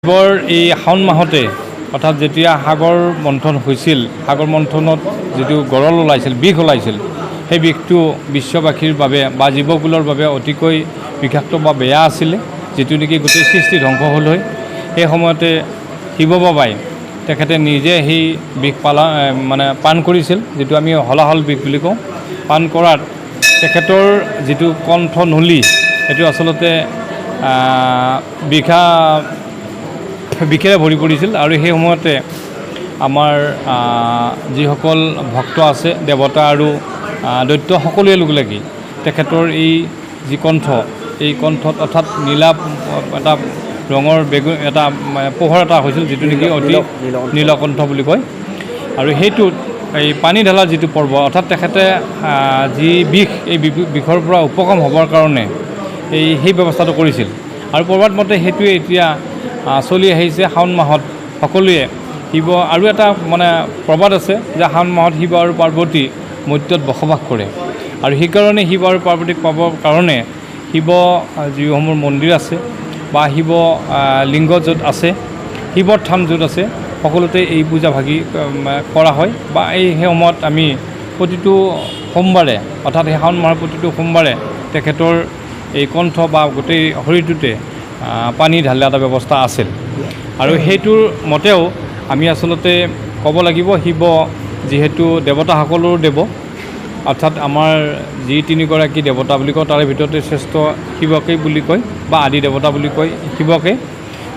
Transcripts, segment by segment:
শিৱৰ এই শাওণ মাহতে অৰ্থাৎ যেতিয়া সাগৰ মন্থন হৈছিল, সাগৰ মন্থনত যিটো গৰল ওলাইছিল, বিষ ওলাইছিল, সেই বিষটো বিশ্ববাসীৰ বাবে বা জীৱকুলৰ বাবে অতিকৈ বিষাক্ত বা বেয়া আছিলে, যিটো নেকি গোটেই সৃষ্টি ধ্বংস হ'ল হয়। সেই সময়তে শিৱ বাবাই তেখেতে নিজে সেই বিষ পান কৰিছিল, যিটো আমি হলাহল বিষ বুলি কওঁ। পান কৰাত তেখেতৰ যিটো কণ্ঠনলী সেইটো আচলতে বিষেৰে ভৰি পৰিছিল। আৰু সেই সময়তে আমাৰ যিসকল ভক্ত আছে, দেৱতা আৰু দৈত্য সকলোৱে লগ লাগি তেখেতৰ এই যি কণ্ঠ, এই কণ্ঠত অৰ্থাৎ নীলা এটা ৰঙৰ এটা পোহৰ এটা হৈছিল, যিটো নেকি অতি নীলকণ্ঠ বুলি কয়। আৰু সেইটোত এই পানী ঢালা যিটো পৰ্ব, অৰ্থাৎ তেখেতে যি বিষ, এই বিষৰ পৰা উপশম হ'বৰ কাৰণে সেই ব্যৱস্থাটো কৰিছিল। আৰু প্ৰবাদ মতে সেইটোৱে এতিয়া চলি আহিছে। শাওণ মাহত সকলোৱে শিৱ, আৰু এটা প্ৰবাদ আছে যে শাওণ মাহত শিৱ আৰু পাৰ্বতী মৰ্ত্যত বসবাস কৰে। আৰু সেইকাৰণে শিৱ আৰু পাৰ্বতীক পাবৰ কাৰণে শিৱ যিসমূহ মন্দিৰ আছে বা শিৱ লিংগ য'ত আছে, শিৱৰ থান য'ত আছে, সকলোতে এই পূজা ভাগি কৰা হয়। বা সেই সময়ত আমি প্ৰতিটো সোমবাৰে, অৰ্থাৎ সেই শাওণ মাহৰ প্ৰতিটো সোমবাৰে তেখেতৰ এই কণ্ঠ বা গোটেই শৰীৰটোতে পানী ঢালা এটা ব্যৱস্থা আছিল। আৰু সেইটোৰ মতেও আমি আচলতে ক'ব লাগিব, শিৱ যিহেতু দেৱতাসকলৰ দেৱ, অৰ্থাৎ আমাৰ যি তিনিগৰাকী দেৱতা বুলি কওঁ তাৰে ভিতৰতে শ্ৰেষ্ঠ শিৱকেই বুলি কয় বা আদি দেৱতা বুলি কয় শিৱকে।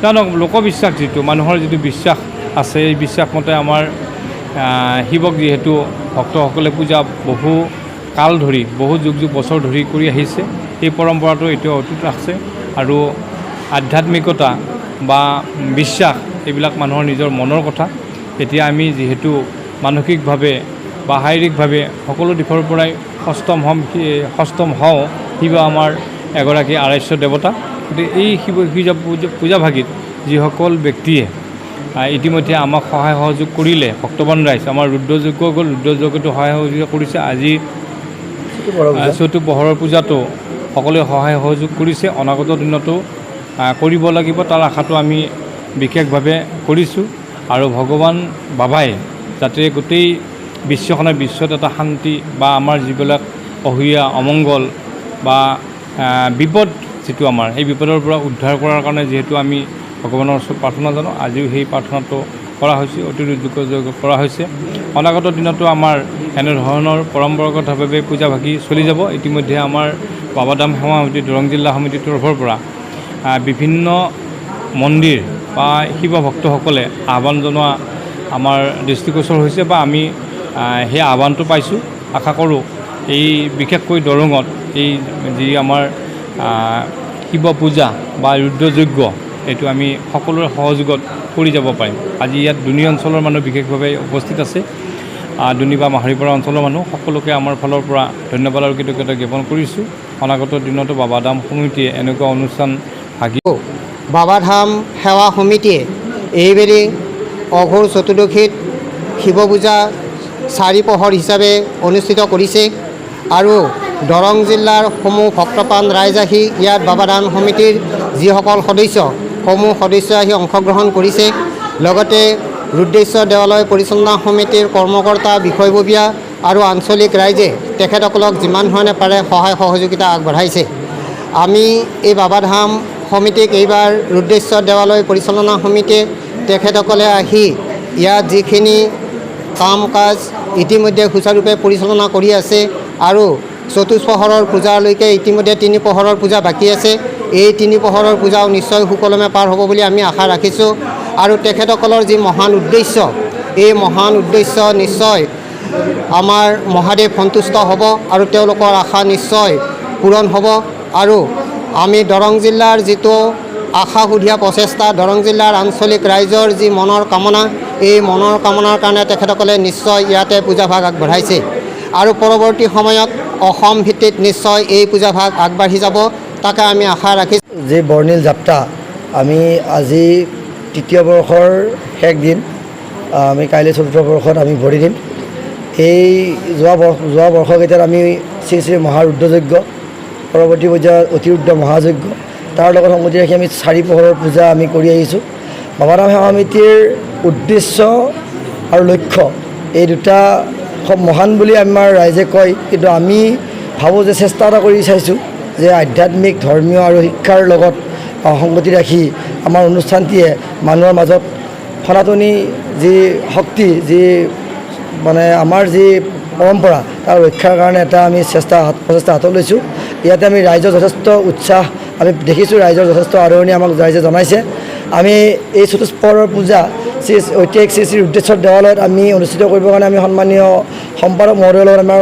কাৰণ লোকবিশ্বাস যিটো, মানুহৰ যিটো বিশ্বাস আছে, এই বিশ্বাস মতে আমাৰ শিৱক যিহেতু ভক্তসকলে পূজা বহু কাল ধৰি, বহু যুগ বছৰ ধৰি কৰি আহিছে, সেই পৰম্পৰাটো এতিয়াও অটুট আছে। আৰু আধ্যাত্মিকতা বা বিশ্বাস এইবিলাক মানুহৰ নিজৰ মনৰ কথা। এতিয়া আমি যিহেতু মানসিকভাৱে বা শাৰীৰিকভাৱে সকলো দিশৰ পৰাই সষ্টম হওঁ, শিৱ আমাৰ এগৰাকী আৰাধ্য দেৱতা। গতিকে এই পূজাভাগিত যিসকল ব্যক্তিয়ে ইতিমধ্যে আমাক সহায় সহযোগ কৰিলে, ভক্তবান ৰাইজ, আমাৰ ৰুদ্ৰযজ্ঞ গ'ল, ৰুদ্ৰযজ্ঞটো সহায় সহযোগ কৰিছে। আজি চৈতু পোহৰৰ পূজাটো সকলোৱে সহায় সহযোগ কৰিছে, অনাগত দিনতো কৰিব লাগিব, তাৰ আশাটো আমি বিশেষভাৱে কৰিছোঁ। আৰু ভগৱান বাবাই যাতে গোটেই বিশ্বত এটা শান্তি বা আমাৰ যিবিলাক অসূয়া অমংগল বা বিপদ যিটো আমাৰ, সেই বিপদৰ পৰা উদ্ধাৰ কৰাৰ কাৰণে যিহেতু আমি ভগৱানৰ ওচৰত প্ৰাৰ্থনা জানো, আজিও সেই প্ৰাৰ্থনাটো কৰা হৈছে, অতিৰুদ্ৰযজ্ঞ কৰা হৈছে। অনাগত দিনতো আমাৰ এনেধৰণৰ পৰম্পৰাগতভাৱে পূজাভাগি চলি যাব। ইতিমধ্যে আমাৰ বাবাধাম সেৱা সমিতি, দৰং জিলা সমিতিৰ তৰফৰ পৰা বিভিন্ন মন্দিৰ বা শিৱ ভক্তসকলে আহ্বান জনোৱা আমাৰ দৃষ্টিগোচৰ হৈছে বা আমি সেই আহ্বানটো পাইছোঁ। আশা কৰোঁ এই বিশেষকৈ দৰঙত এই যি আমাৰ শিৱ পূজা বা ৰুদ্ৰযজ্ঞ, এইটো আমি সকলোৰে সহযোগত কৰি যাব পাৰিম। আজি ইয়াত দুনী অঞ্চলৰ মানুহ বিশেষভাৱে উপস্থিত আছে, দুনী বা মাহৰিপাৰা অঞ্চলৰ মানুহ, সকলোকে আমাৰ ফালৰ পৰা ধন্যবাদ আৰু কৃতজ্ঞতা জ্ঞাপন কৰিছোঁ। অনাগত দিনতো বাবাধাম সমিতিয়ে এনেকুৱা অনুষ্ঠান বাবাধাম সেৱা সমিতিয়ে এইবেলি অঘোৰ চতুৰ্দশীত শিৱ পূজা চাৰি পহৰ হিচাপে অনুষ্ঠিত কৰিছে। আৰু দৰং জিলাৰ সমূহ ভক্তপ্ৰাণ ৰাইজ আহি ইয়াত বাবাধাম সমিতিৰ যিসকল সদস্য আহি অংশগ্ৰহণ কৰিছে। লগতে ৰুদ্ৰেশ্বৰ দেৱালয় পৰিচালনা সমিতিৰ কৰ্মকৰ্তা, বিষয়ববীয়া আৰু আঞ্চলিক ৰাইজে তেখেতসকলক যিমান ধৰণে পাৰে সহায় সহযোগিতা আগবঢ়াইছে। আমি এই বাবাধাম সমিতিক এইবাৰ ৰুদ্ৰেশ্বৰ দেৱালয় পৰিচালনা সমিতিয়ে তেখেতসকলে আহি ইয়াত যিখিনি কাম কাজ ইতিমধ্যে সুচাৰুৰূপে পৰিচালনা কৰি আছে, আৰু চতুষ্পহৰৰ পূজালৈকে ইতিমধ্যে 3 পহৰৰ পূজা বাকী আছে। এই 3 পহৰৰ পূজাও নিশ্চয় সুকলমে পাৰ হ'ব বুলি আমি আশা ৰাখিছোঁ। আৰু তেখেতসকলৰ যি মহান উদ্দেশ্য, এই মহান উদ্দেশ্য নিশ্চয় আমাৰ মহাদেৱ সন্তুষ্ট হ'ব আৰু তেওঁলোকৰ আশা নিশ্চয় পূৰণ হ'ব। আৰু আমি দৰং জিলাৰ যিটো আশাসুধীয়া প্ৰচেষ্টা, দৰং জিলাৰ আঞ্চলিক ৰাইজৰ যি মনৰ কামনা, এই মনৰ কামনাৰ কাৰণে তেখেতসকলে নিশ্চয় ইয়াতে পূজাভাগ আগবঢ়াইছে। আৰু পৰৱৰ্তী সময়ত অসম ভিত্তিত নিশ্চয় এই পূজাভাগ আগবাঢ়ি যাব, তাকে আমি আশা ৰাখিছোঁ। যি বৰ্ণিল যাত্ৰা, আমি আজি 3য় বৰ্ষৰ শেষ দিন, আমি কাইলৈ 4ৰ্থ বৰ্ষত আমি ভৰি দিম। এই যোৱা বৰ্ষকেইটাত আমি শ্ৰী শ্ৰী মহাৰুদ্ৰযজ্ঞ, পৰৱৰ্তী পৰ্যায়ত অতিৰুদ্ৰ মহাযজ্ঞ, তাৰ লগত সংগতি ৰাখি আমি 4 পোহৰৰ পূজা আমি কৰি আহিছোঁ। বাবাধাম সেৱা সমিতিৰ উদ্দেশ্য আৰু লক্ষ্য এই দুটা খুব মহান বুলি আমাৰ ৰাইজে কয়, কিন্তু আমি ভাবোঁ যে চেষ্টা এটা কৰি চাইছোঁ যে আধ্যাত্মিক ধৰ্মীয় আৰু শিক্ষাৰ লগত সংগতি ৰাখি আমাৰ অনুষ্ঠানটিয়ে মানুহৰ মাজত সনাতনী যি শক্তি, যি মানে আমাৰ যি পৰম্পৰা তাৰ ৰক্ষাৰ কাৰণে এটা আমি প্ৰচেষ্টা হাতত লৈছোঁ। ইয়াতে আমি ৰাইজৰ যথেষ্ট উৎসাহ আমি দেখিছোঁ, ৰাইজৰ যথেষ্ট আদৰণি আমাক ৰাইজে জনাইছে। আমি এই চতুষ্পহৰৰ পূজা ঐতিহাসিক শ্ৰী শ্ৰী ৰুদ্ৰেশ্বৰ দেৱালয়ত আমি অনুষ্ঠিত কৰিবৰ কাৰণে আমি সন্মানীয় সম্পাদক মহোদয়ৰ লগত আমাৰ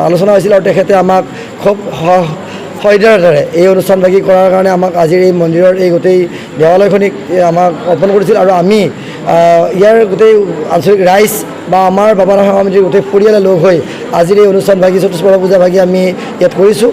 আলোচনা হৈছিল, আৰু তেখেতে আমাক খুব সহৃদয়তাৰে এই অনুষ্ঠানভাগী কৰাৰ কাৰণে আমাক আজিৰ এই মন্দিৰৰ এই গোটেই দেৱালয়খনিক আমাক অৰ্পণ কৰিছিল। আৰু আমি ইয়াৰ গোটেই আঞ্চলিক ৰাইজ বা আমাৰ বাবাধাম সেৱা সমিতিৰ গোটেই পৰিয়ালে লগ হৈ আজিৰ এই অনুষ্ঠানভাগী চতুষ্পহৰ পূজাভাগী আমি ইয়াত কৰিছোঁ।